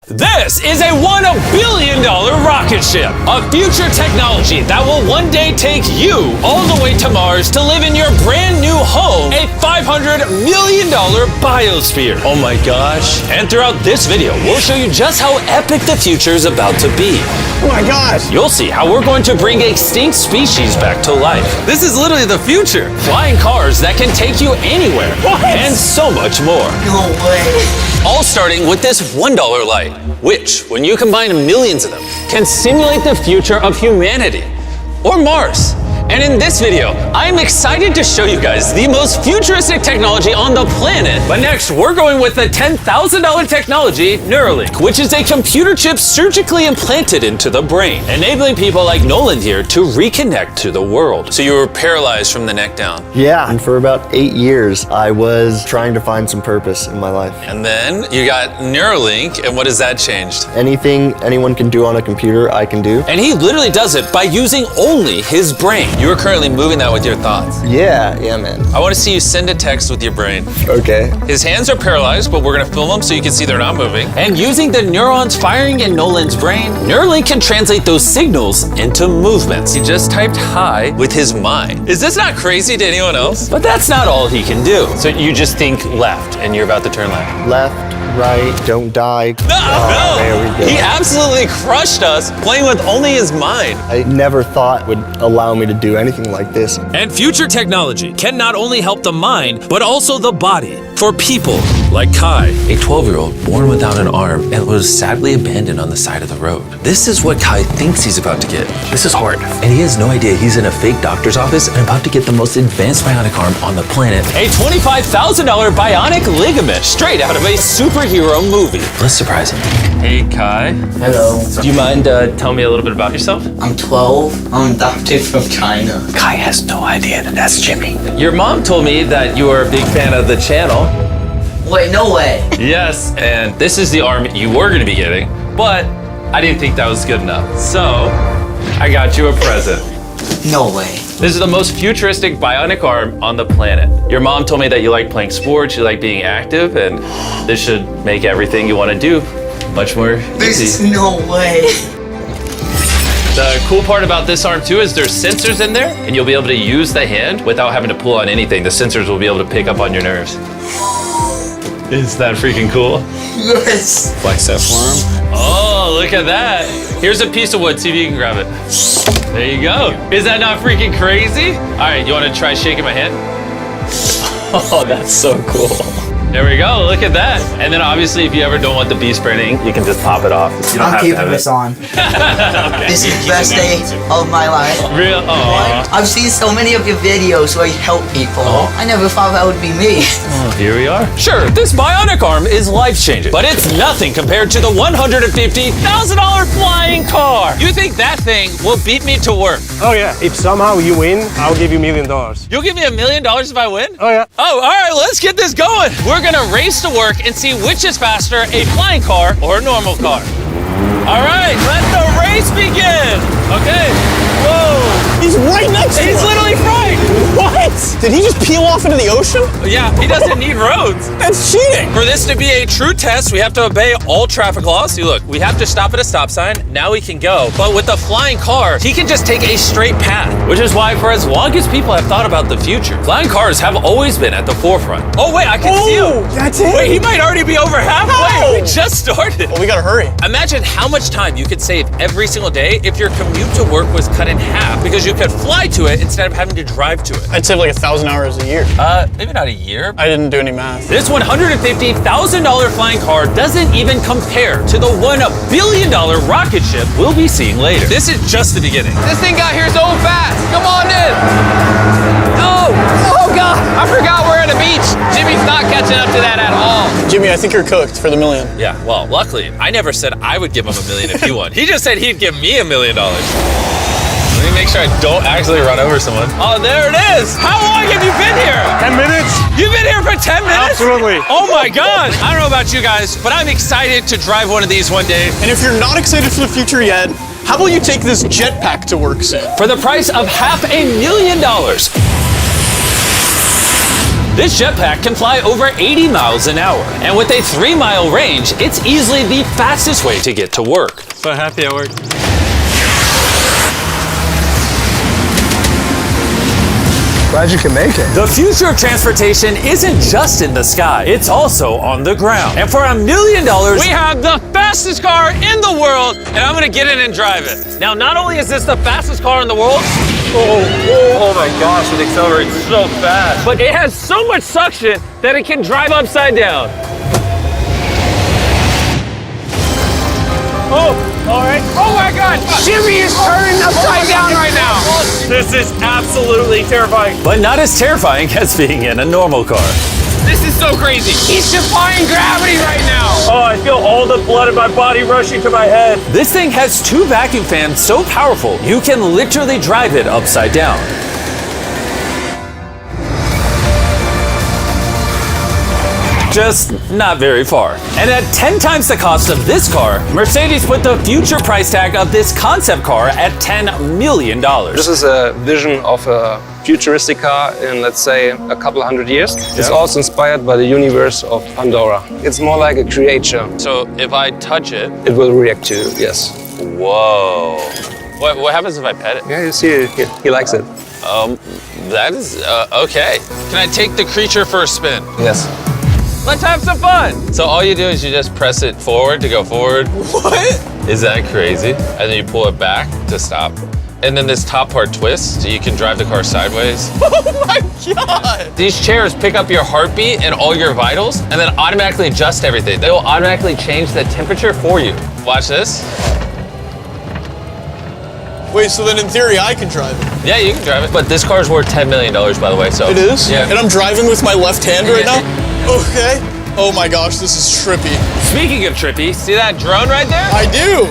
This is a $1 billion rocket ship, a future technology that will one day take you all the way to Mars to live in your brand new home, a $500 million biosphere. Oh my gosh. And throughout this video, we'll show you just how epic the future is about to be. Oh my gosh. You'll see how we're going to bring extinct species back to life. This is literally the future. Flying cars that can take you anywhere. What? And so much more. No way. All starting with this $1 light, which, when you combine millions of them, can simulate the future of humanity, or Mars. And in this video, I'm excited to show you guys the most futuristic technology on the planet. But next, we're going with the $10,000 technology, Neuralink, which is a computer chip surgically implanted into the brain, enabling people like Nolan here to reconnect to the world. So you were paralyzed from the neck down. Yeah, and for about 8 years, I was trying to find some purpose in my life. And then you got Neuralink, and what has that changed? Anything anyone can do on a computer, I can do. And he literally does it by using only his brain. You are currently moving that with your thoughts. Yeah, man. I want to see you send a text with your brain. Okay. His hands are paralyzed, but we're going to film them so you can see they're not moving. And using the neurons firing in Nolan's brain, Neuralink can translate those signals into movements. He just typed hi with his mind. Is this not crazy to anyone else? But that's not all he can do. So you just think left, and you're about to turn left. Left, right, don't die. No! There we go. He absolutely crushed us playing with only his mind. I never thought would allow me to do anything like this. And future technology can not only help the mind, but also the body for people like Kai, a 12-year-old born without an arm and was sadly abandoned on the side of the road. This is what Kai thinks he's about to get. This is hard. And he has no idea he's in a fake doctor's office and about to get the most advanced bionic arm on the planet. A $25,000 bionic ligament straight out of a superhero movie. Let's surprise him. Hey, Kai. Hello. Do you mind telling me a little bit about yourself? I'm 12. I'm adopted from China. Kai has no idea that that's Jimmy. Your mom told me that you are a big fan of the channel. Wait, no way. Yes, and this is the arm you were going to be getting, but I didn't think that was good enough. So, I got you a present. No way. This is the most futuristic bionic arm on the planet. Your mom told me that you like playing sports, you like being active, and this should make everything you want to do much more This easy. is no way. The cool part about this arm too is there's sensors in there, and you'll be able to use the hand without having to pull on anything. The sensors will be able to pick up on your nerves. Is that freaking cool? Yes. Flex that forearm. Oh, look at that. Here's a piece of wood. See if you can grab it. There you go. Is that not freaking crazy? All right, you want to try shaking my hand? Oh, that's so cool. There we go. Look at that. And then obviously, if you ever don't want the Beast branding, you can just pop it off. You don't I'm have to keeping have this it. on. Okay. This is the best day of my life. Real? Aw. I've seen so many of your videos where you help people. I never thought that would be me. Well, here we are. Sure, this bionic arm is life-changing, but it's nothing compared to the $150,000 flying car. You think that thing will beat me to work? Oh yeah. If somehow you win, I'll give you $1 million. You'll give me $1 million if I win? Oh yeah. Oh, all right, let's get this going. We're gonna race to work and see which is faster, a flying car or a normal car. All right, let the race begin. Okay, whoa. He's right next to He's us. literally right. What? Did he just peel off into the ocean? Yeah, he doesn't need roads. That's cheating. For this to be a true test, we have to obey all traffic laws. See, look, we have to stop at a stop sign. Now we can go. But with the flying car, he can just take a straight path, which is why for as long as people have thought about the future, flying cars have always been at the forefront. Oh, wait, I can see him. That's it. Wait, he might already be over halfway. How? We just started. Well, we gotta hurry. Imagine how much time you could save every single day if your commute to work was cut in half because you could fly to it instead of having to drive to it. I'd save like 1,000 hours a year. Maybe not a year. I didn't do any math. This $150,000 flying car doesn't even compare to the $1 billion rocket ship we'll be seeing later. This is just the beginning. This thing got here so fast. Come on in. Oh God. I forgot we're at a beach. Jimmy's not catching up to that at all. Jimmy, I think you're cooked for the $1 million. Yeah, well, luckily, I never said I would give him $1 million if he won. He just said he'd give me $1 million. Let me make sure I don't actually run over someone. Oh, there it is. How long have you been here? 10 minutes? You've been here for 10 minutes? Absolutely. Oh my gosh. I don't know about you guys, but I'm excited to drive one of these one day. And if you're not excited for the future yet, how about you take this jetpack to work soon? For the price of $500,000. This jetpack can fly over 80 miles an hour. And with a 3-mile range, it's easily the fastest way to get to work. So happy at work. Glad you can make it. The future of transportation isn't just in the sky, it's also on the ground. And for $1 million, We have the fastest car in the world, and I'm gonna get in and drive it. Now, not only is this the fastest car in the world, oh my gosh, it accelerates so fast. But it has so much suction that it can drive upside down. Oh, all right. Oh my God, Jimmy is turning upside down right now. This is absolutely terrifying. but not as terrifying as being in a normal car. This is so crazy. He's defying gravity right now. Oh, I feel all the blood in my body rushing to my head. This thing has 2 vacuum fans so powerful, you can literally drive it upside down. Just not very far. And at 10 times the cost of this car, Mercedes put the future price tag of this concept car at $10 million. This is a vision of a futuristic car in, let's say, a couple hundred years. It's also inspired by the universe of Pandora. It's more like a creature. So if I touch it, It will react to you, yes. whoa. What happens if I pet it? Yeah, you see, he likes it. That is, okay. Can I take the creature for a spin? Yes. Let's have some fun. So all you do is you just press it forward to go forward. What? Is that crazy? And then you pull it back to stop. And then this top part twists so you can drive the car sideways. Oh my God. These chairs pick up your heartbeat and all your vitals and then automatically adjust everything. They will automatically change the temperature for you. Watch this. Wait, so then in theory I can drive it? Yeah, you can drive it. But this car's worth $10 million, by the way, so. It is? Yeah. And I'm driving with my left hand right now? Okay. Oh my gosh, this is trippy. Speaking of trippy, see that drone right there? I do.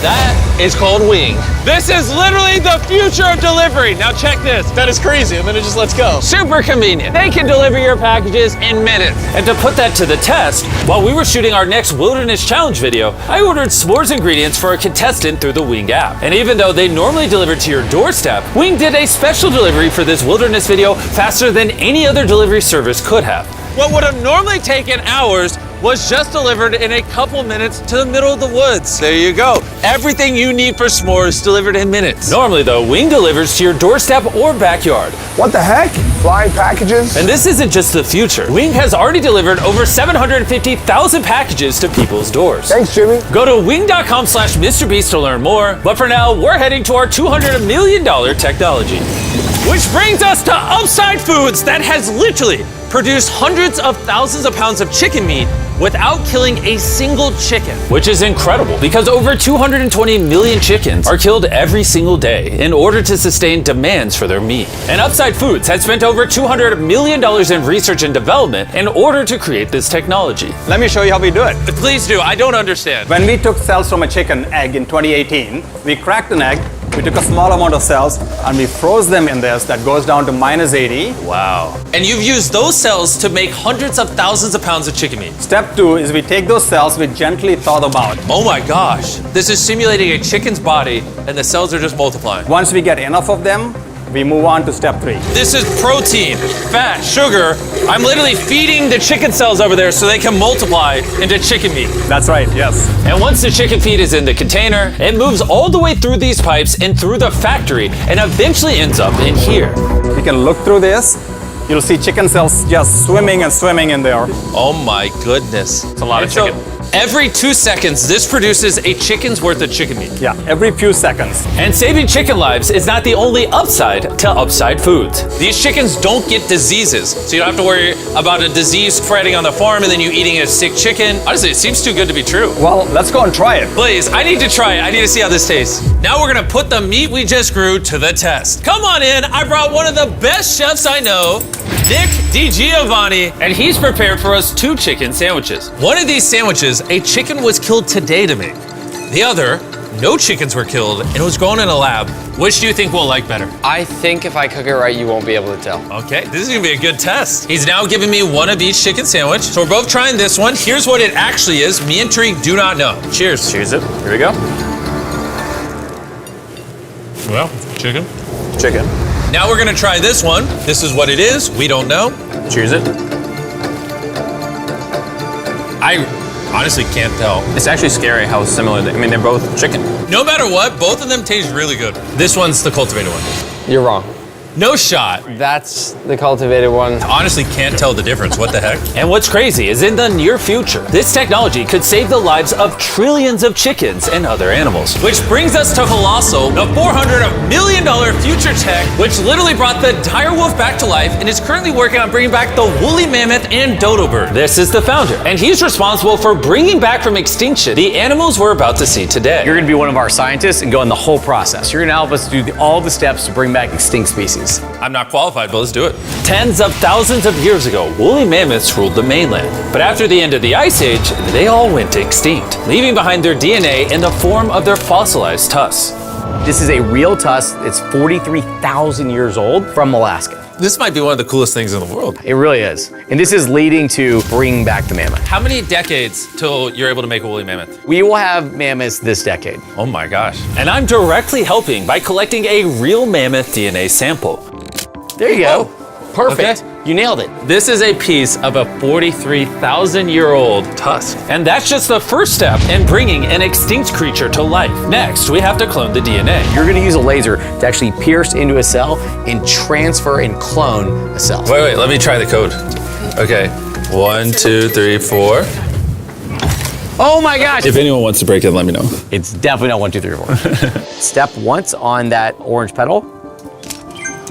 That is called Wing. This is literally the future of delivery. Now check this. That is crazy, and then it just lets go. Super convenient. They can deliver your packages in minutes. And to put that to the test, while we were shooting our next Wilderness Challenge video, I ordered s'mores ingredients for a contestant through the Wing app. And even though they normally deliver to your doorstep, Wing did a special delivery for this Wilderness video faster than any other delivery service could have. What would have normally taken hours was just delivered in a couple minutes to the middle of the woods. There you go. Everything you need for s'mores delivered in minutes. Normally though, Wing delivers to your doorstep or backyard. What the heck? Flying packages? And this isn't just the future. Wing has already delivered over 750,000 packages to people's doors. Thanks, Jimmy. Go to wing.com/MrBeast to learn more. But for now, we're heading to our $200 million technology. Which brings us to Upside Foods that has literally produced hundreds of thousands of pounds of chicken meat without killing a single chicken. Which is incredible because over 220 million chickens are killed every single day in order to sustain demands for their meat. And Upside Foods has spent over $200 million in research and development in order to create this technology. Let me show you how we do it. Please do, I don't understand. When we took cells from a chicken egg in 2018, we cracked an egg, we took a small amount of cells, and we froze them in this that goes down to -80. Wow. And you've used those cells to make hundreds of thousands of pounds of chicken meat. Step 2 is we take those cells, we gently thaw them out. Oh my gosh. This is simulating a chicken's body and the cells are just multiplying. Once we get enough of them, we move on to step 3. This is protein, fat, sugar. I'm literally feeding the chicken cells over there so they can multiply into chicken meat. That's right, yes. And once the chicken feed is in the container, it moves all the way through these pipes and through the factory and eventually ends up in here. You can look through this. You'll see chicken cells just swimming and swimming in there. Oh my goodness. It's a lot of chicken. Every 2 seconds, this produces a chicken's worth of chicken meat. Yeah, every few seconds. And saving chicken lives is not the only upside to Upside Foods. These chickens don't get diseases, so you don't have to worry about a disease spreading on the farm and then you eating a sick chicken. Honestly, it seems too good to be true. Well, let's go and try it. Please, I need to try it. I need to see how this tastes. Now we're gonna put the meat we just grew to the test. Come on in, I brought one of the best chefs I know, Nick DiGiovanni, and he's prepared for us 2 chicken sandwiches. One of these sandwiches, a chicken was killed today to make. The other, no chickens were killed and it was grown in a lab. Which do you think we'll like better? I think if I cook it right, you won't be able to tell. Okay, this is gonna be a good test. He's now giving me one of each chicken sandwich. So we're both trying this one. Here's what it actually is. Me and Tariq do not know. Cheers. Cheers it. Here we go. Well, chicken. Chicken. Now we're gonna try this one. This is what it is. We don't know. Cheers it. I honestly can't tell. It's actually scary how similar they, I mean, they're both chicken. No matter what, both of them taste really good. This one's the cultivated one. You're wrong. No shot. That's the cultivated one. Honestly, can't tell the difference. What the heck? And what's crazy is in the near future, this technology could save the lives of trillions of chickens and other animals. Which brings us to Colossal, the $400 million future tech, which literally brought the dire wolf back to life and is currently working on bringing back the woolly mammoth and dodo bird. This is the founder, and he's responsible for bringing back from extinction the animals we're about to see today. You're gonna be one of our scientists and go in the whole process. You're gonna help us do all the steps to bring back extinct species. I'm not qualified, but let's do it. Tens of thousands of years ago, woolly mammoths ruled the mainland. But after the end of the Ice Age, they all went extinct, leaving behind their DNA in the form of their fossilized tusks. This is a real tusk. It's 43,000 years old from Alaska. This might be one of the coolest things in the world. It really is. And this is leading to bringing back the mammoth. How many decades till you're able to make a woolly mammoth? We will have mammoths this decade. Oh my gosh. And I'm directly helping by collecting a real mammoth DNA sample. There you go. Perfect. Okay. You nailed it. This is a piece of a 43,000-year-old tusk. And that's just the first step in bringing an extinct creature to life. Next, we have to clone the DNA. You're gonna use a laser to actually pierce into a cell and transfer and clone a cell. Wait, let me try the code. Okay, 1, 2, 3, 4. Oh my gosh. If anyone wants to break it, let me know. It's definitely not 1, 2, 3, 4. Step once on that orange petal.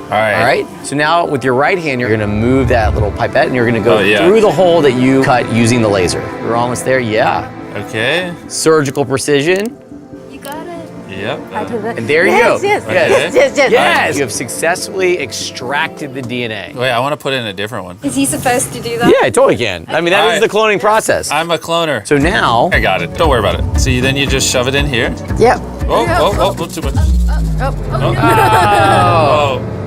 All right. So now with your right hand, you're gonna move that little pipette and you're gonna go Oh, yeah. through the hole that you cut using the laser. You're almost there, yeah. Okay. Surgical precision. You got it. Yep. And there you go. Yes. Yes. Yes. You have successfully extracted the DNA. Wait, I want to put in a different one. Is he supposed to do that? Yeah, I totally can. I mean, that is the cloning process. I'm a cloner. So now, I got it. Don't worry about it. See, then you just shove it in here. Yep. Oh, too much.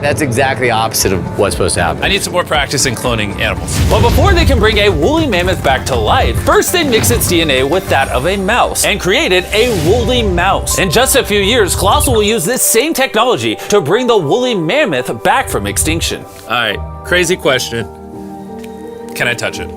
that's exactly the opposite of what's supposed to happen. I need some more practice in cloning animals. Well, before they can bring a woolly mammoth back to life, first they mix its DNA with that of a mouse and created a woolly mouse. In just a few years, Colossal will use this same technology to bring the woolly mammoth back from extinction. All right, crazy question. Can I touch it?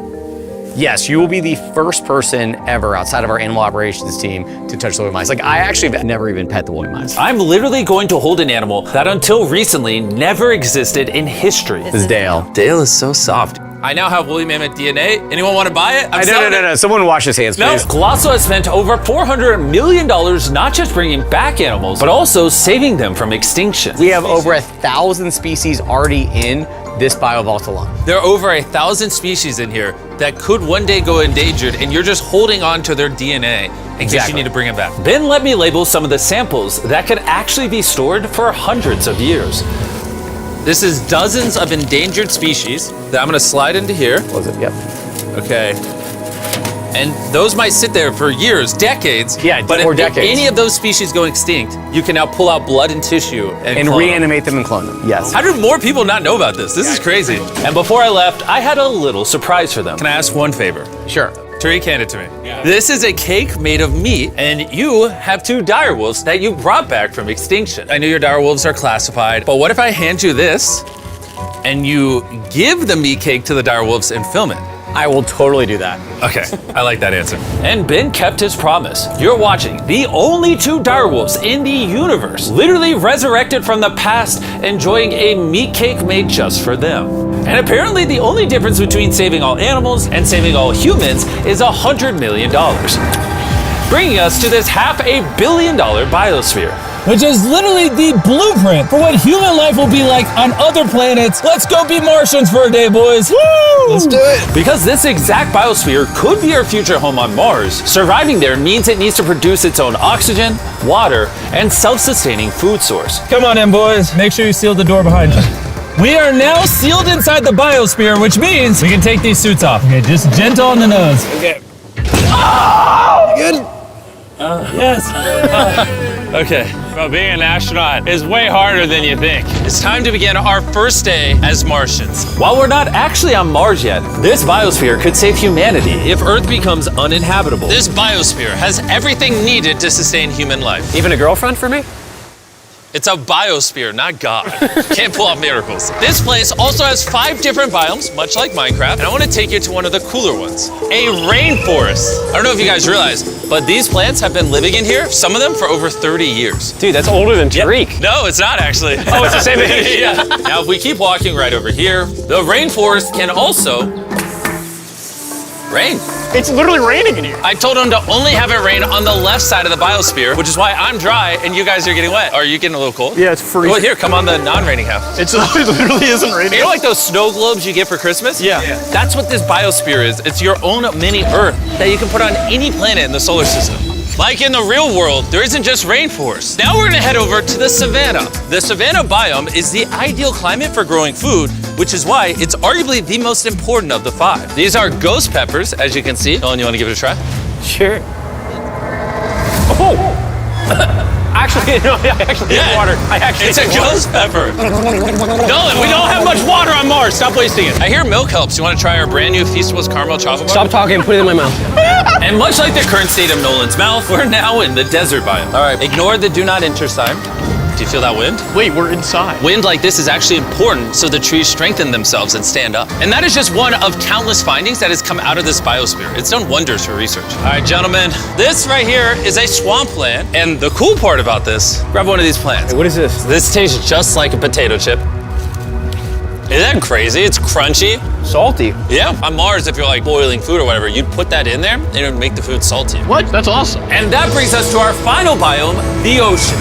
Yes, you will be the first person ever outside of our animal operations team to touch the woolly mice. Like, I actually have never even pet the woolly mice. I'm literally going to hold an animal that until recently never existed in history. This is Dale. Dale is so soft. I now have woolly mammoth DNA. Anyone want to buy it? No. Someone wash his hands, please. Colossal has spent over $400 million not just bringing back animals, but also saving them from extinction. We have over 1,000 species already in this biovault alone. There are over 1,000 species in here that could one day go endangered, and you're just holding on to their DNA in case you need to bring it back. Ben let me label some of the samples that could actually be stored for hundreds of years. This is dozens of endangered species that I'm gonna slide into here. Was it? Yep. Okay. And those might sit there for years, decades. Yeah, but or if decades. any of those species go extinct, you can now pull out blood and tissue and clone reanimate them and clone them. Yes. How do more people not know about this? This is crazy. And before I left, I had a little surprise for them. Can I ask one favor? Sure. Tariq, hand it to me. Yeah. This is a cake made of meat, and you have 2 dire wolves that you brought back from extinction. I know your dire wolves are classified, but what if I hand you this, and you give the meat cake to the dire wolves and film it? I will totally do that. Okay, I like that answer. And Ben kept his promise. You're watching the only 2 direwolves in the universe, literally resurrected from the past, enjoying a meat cake made just for them. And apparently the only difference between saving all animals and saving all humans is $100 million. Bringing us to this $500 million biosphere. Which is literally the blueprint for what human life will be like on other planets. Let's go be Martians for a day, boys. Woo! Let's do it. Because this exact biosphere could be our future home on Mars, surviving there means it needs to produce its own oxygen, water, and self-sustaining food source. Come on in, boys. Make sure you seal the door behind you. We are now sealed inside the biosphere, which means we can take these suits off. Okay, just gentle on the nose. Okay. Oh! Good. Yes. Okay. Well, being an astronaut is way harder than you think. It's time to begin our first day as Martians. While we're not actually on Mars yet, this biosphere could save humanity if Earth becomes uninhabitable. This biosphere has everything needed to sustain human life. Even a girlfriend for me? It's a biosphere, not God. Can't pull off miracles. This place also has 5 different biomes, much like Minecraft, and I want to take you to one of the cooler ones, a rainforest. I don't know if you guys realize, but these plants have been living in here, some of them for over 30 years. Dude, that's older than Tariq. No, it's not actually. Oh, it's the same age? Yeah. Now, if we keep walking right over here, the rainforest can also rain. It's literally raining in here. I told him to only have it rain on the left side of the biosphere, which is why I'm dry and you guys are getting wet. Are you getting a little cold? Yeah, it's freezing. Well, here, come on the non-raining half. It literally isn't raining. You know like those snow globes you get for Christmas? Yeah. That's what this biosphere is. It's your own mini Earth that you can put on any planet in the solar system. Like in the real world, there isn't just rainforest. Now we're gonna head over to the savanna. The savanna biome is the ideal climate for growing food, which is why it's arguably the most important of the 5. These are ghost peppers, as you can see. Nolan, you wanna give it a try? Sure. Oh! Actually, no, I actually need water. It's a ghost pepper. Nolan, we don't have much water on Mars. Stop wasting it. I hear milk helps. You want to try our brand new Feastables caramel chocolate bar? Stop talking and put it in my mouth. And much like the current state of Nolan's mouth, we're now in the desert biome. All right, ignore the do not enter sign. Do you feel that wind? Wait, we're inside. Wind like this is actually important so the trees strengthen themselves and stand up. And that is just one of countless findings that has come out of this biosphere. It's done wonders for research. All right, gentlemen, this right here is a swampland. And the cool part about this, grab one of these plants. Hey, what is this? This tastes just like a potato chip. Isn't that crazy? It's crunchy. Salty. Yeah, on Mars, if you're like boiling food or whatever, you'd put that in there and it would make the food salty. What? That's awesome. And that brings us to our final biome, the ocean.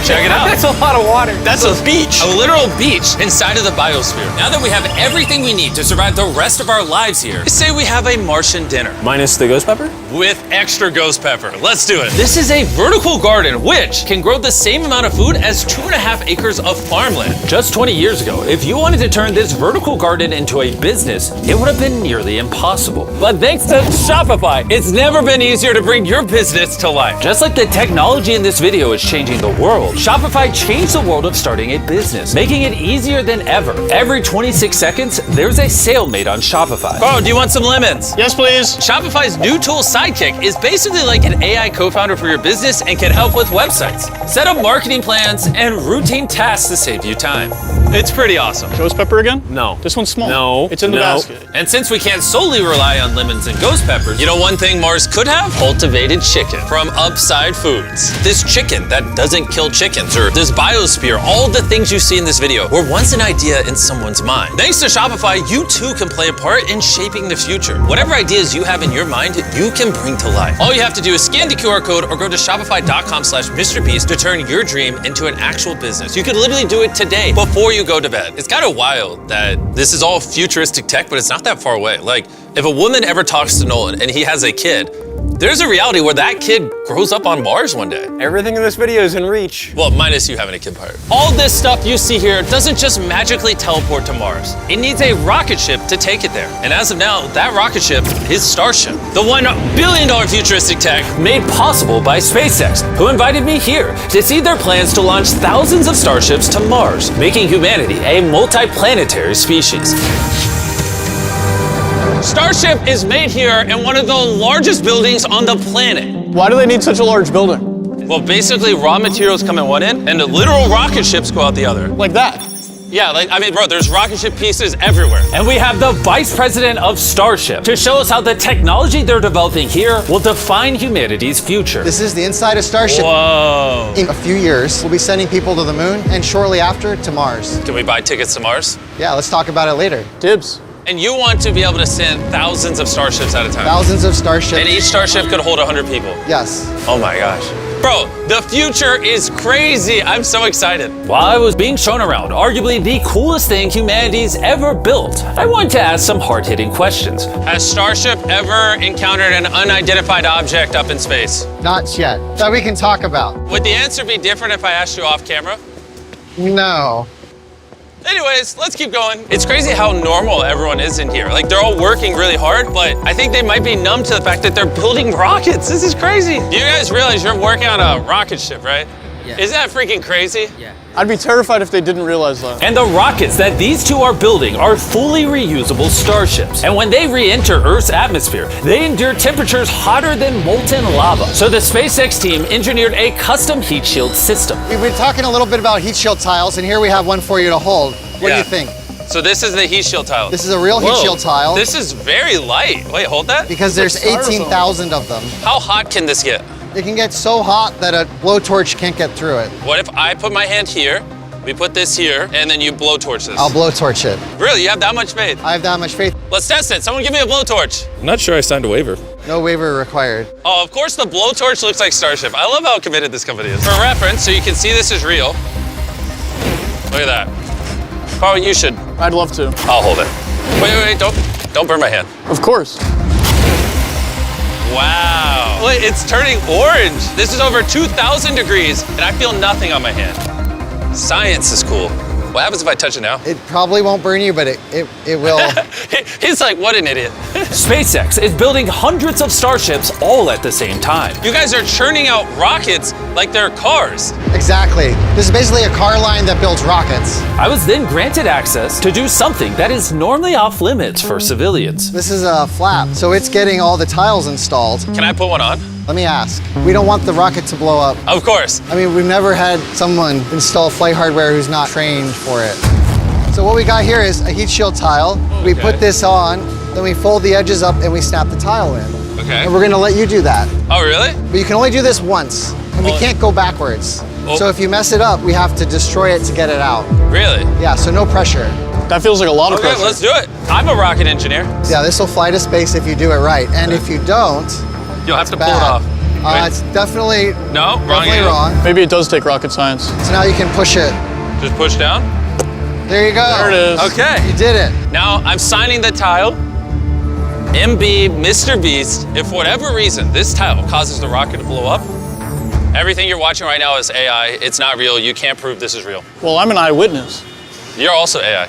Check it out. That's a lot of water. That's a beach. A literal beach inside of the biosphere. Now that we have everything we need to survive the rest of our lives here, say we have a Martian dinner. Minus the ghost pepper? With extra ghost pepper. Let's do it. This is a vertical garden, which can grow the same amount of food as 2.5 acres of farmland. Just 20 years ago, if you wanted to turn this vertical garden into a business, it would have been nearly impossible. But thanks to Shopify, it's never been easier to bring your business to life. Just like the technology in this video is changing the world, Shopify changed the world of starting a business, making it easier than ever. Every 26 seconds, there's a sale made on Shopify. Oh, do you want some lemons? Yes, please. Shopify's new tool, Sidekick, is basically like an AI co-founder for your business and can help with websites, set up marketing plans, and routine tasks to save you time. It's pretty awesome. Ghost pepper again? No. This one's small. No. It's in the basket. And since we can't solely rely on lemons and ghost peppers, you know one thing Mars could have? Cultivated chicken from Upside Foods. This chicken that doesn't kill chickens, or this biosphere, all the things you see in this video were once an idea in someone's mind. Thanks to Shopify, you too can play a part in shaping the future. Whatever ideas you have in your mind, you can bring to life. All you have to do is scan the QR code or go to shopify.com/mrbeast to turn your dream into an actual business. You could literally do it today before you go to bed. It's kind of wild that this is all futuristic tech, but it's not that far away. Like, if a woman ever talks to Nolan and he has a kid, there's a reality where that kid grows up on Mars one day. Everything in this video is in reach. Well, minus you having a kid part. All this stuff you see here doesn't just magically teleport to Mars. It needs a rocket ship to take it there. And as of now, that rocket ship is Starship, the $1 billion futuristic tech made possible by SpaceX, who invited me here to see their plans to launch thousands of starships to Mars, making humanity a multi-planetary species. Starship is made here in one of the largest buildings on the planet. Why do they need such a large building? Well, basically, raw materials come in one end, and the literal rocket ships go out the other. Like that? Yeah, bro, there's rocket ship pieces everywhere. And we have the vice president of Starship to show us how the technology they're developing here will define humanity's future. This is the inside of Starship. Whoa. In a few years, we'll be sending people to the moon, and shortly after, to Mars. Can we buy tickets to Mars? Yeah, let's talk about it later. Dibs. And you want to be able to send thousands of starships at a time. Thousands of starships. And each starship could hold 100 people. Yes. Oh my gosh. Bro, the future is crazy. I'm so excited. While I was being shown around, arguably the coolest thing humanity's ever built, I wanted to ask some hard-hitting questions. Has Starship ever encountered an unidentified object up in space? Not yet. That we can talk about. Would the answer be different if I asked you off camera? No. Anyways, let's keep going. It's crazy how normal everyone is in here. Like, they're all working really hard, but I think they might be numb to the fact that they're building rockets. This is crazy. You guys realize you're working on a rocket ship, right? Isn't that freaking crazy? I'd be terrified if they didn't realize that. And the rockets that these two are building are fully reusable starships. And when they re-enter Earth's atmosphere, they endure temperatures hotter than molten lava. So the SpaceX team engineered a custom heat shield system. We've been talking a little bit about heat shield tiles, and here we have one for you to hold. What do you think? So this is the heat shield tile. This is a real heat shield tile. This is very light. Wait, hold that. Because there's 18,000 of them. How hot can this get? It can get so hot that a blowtorch can't get through it. What if I put my hand here, we put this here, and then you blowtorch this? I'll blowtorch it. Really, you have that much faith? I have that much faith. Let's test it. Someone give me a blowtorch. I'm not sure I signed a waiver. No waiver required. Oh, of course the blowtorch looks like Starship. I love how committed this company is. For reference, so you can see this is real. Look at that. Carl, you should. I'd love to. I'll hold it. Wait, don't burn my hand. Of course. Wow. Look, it's turning orange. This is over 2,000 degrees, and I feel nothing on my hand. Science is cool. What happens if I touch it now? It probably won't burn you, but it will. He's like, what an idiot. SpaceX is building hundreds of starships all at the same time. You guys are churning out rockets like they're cars. Exactly. This is basically a car line that builds rockets. I was then granted access to do something that is normally off limits for civilians. This is a flap, so it's getting all the tiles installed. Can I put one on? Let me ask. We don't want the rocket to blow up. Of course. I mean, we've never had someone install flight hardware who's not trained for it. So what we got here is a heat shield tile. Okay. We put this on, then we fold the edges up and we snap the tile in. Okay. And we're gonna let you do that. Oh, really? But you can only do this once, and we can't go backwards. Oh. So if you mess it up, we have to destroy it to get it out. Really? Yeah, so no pressure. That feels like a lot of Okay, pressure. let's do it. I'm a rocket engineer. Yeah, this will fly to space if you do it right. And if you don't, You'll have to pull bad. it off. It's definitely No, wrong definitely angle. wrong. Maybe it does take rocket science. So now you can push it. Just push down. There you go. There it is. Okay. You did it. Now I'm signing the tile. MB, mr.Beast. If for whatever reason this tile causes the rocket to blow up, everything you're watching right now is AI. It's not real. You can't prove this is real. Well, I'm an eyewitness. You're also AI.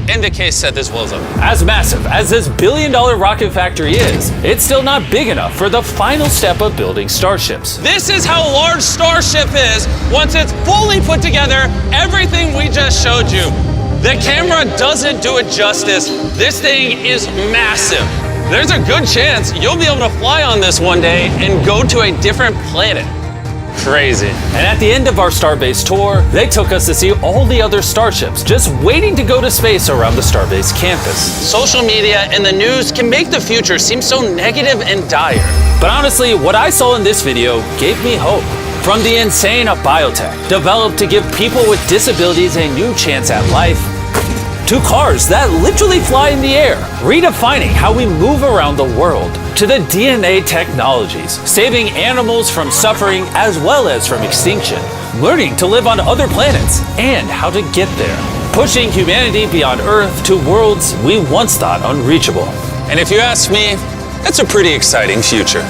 In the case that this blows up. As massive as this billion-dollar rocket factory is, it's still not big enough for the final step of building starships. This is how large Starship is once it's fully put together, everything we just showed you. The camera doesn't do it justice. This thing is massive. There's a good chance you'll be able to fly on this one day and go to a different planet. Crazy. And at the end of our Starbase tour, they took us to see all the other starships just waiting to go to space around the Starbase campus. Social media and the news can make the future seem so negative and dire. But honestly, what I saw in this video gave me hope. From the insane of biotech, developed to give people with disabilities a new chance at life, to cars that literally fly in the air, redefining how we move around the world, to the DNA technologies, saving animals from suffering as well as from extinction, learning to live on other planets and how to get there, pushing humanity beyond Earth to worlds we once thought unreachable. And if you ask me, that's a pretty exciting future.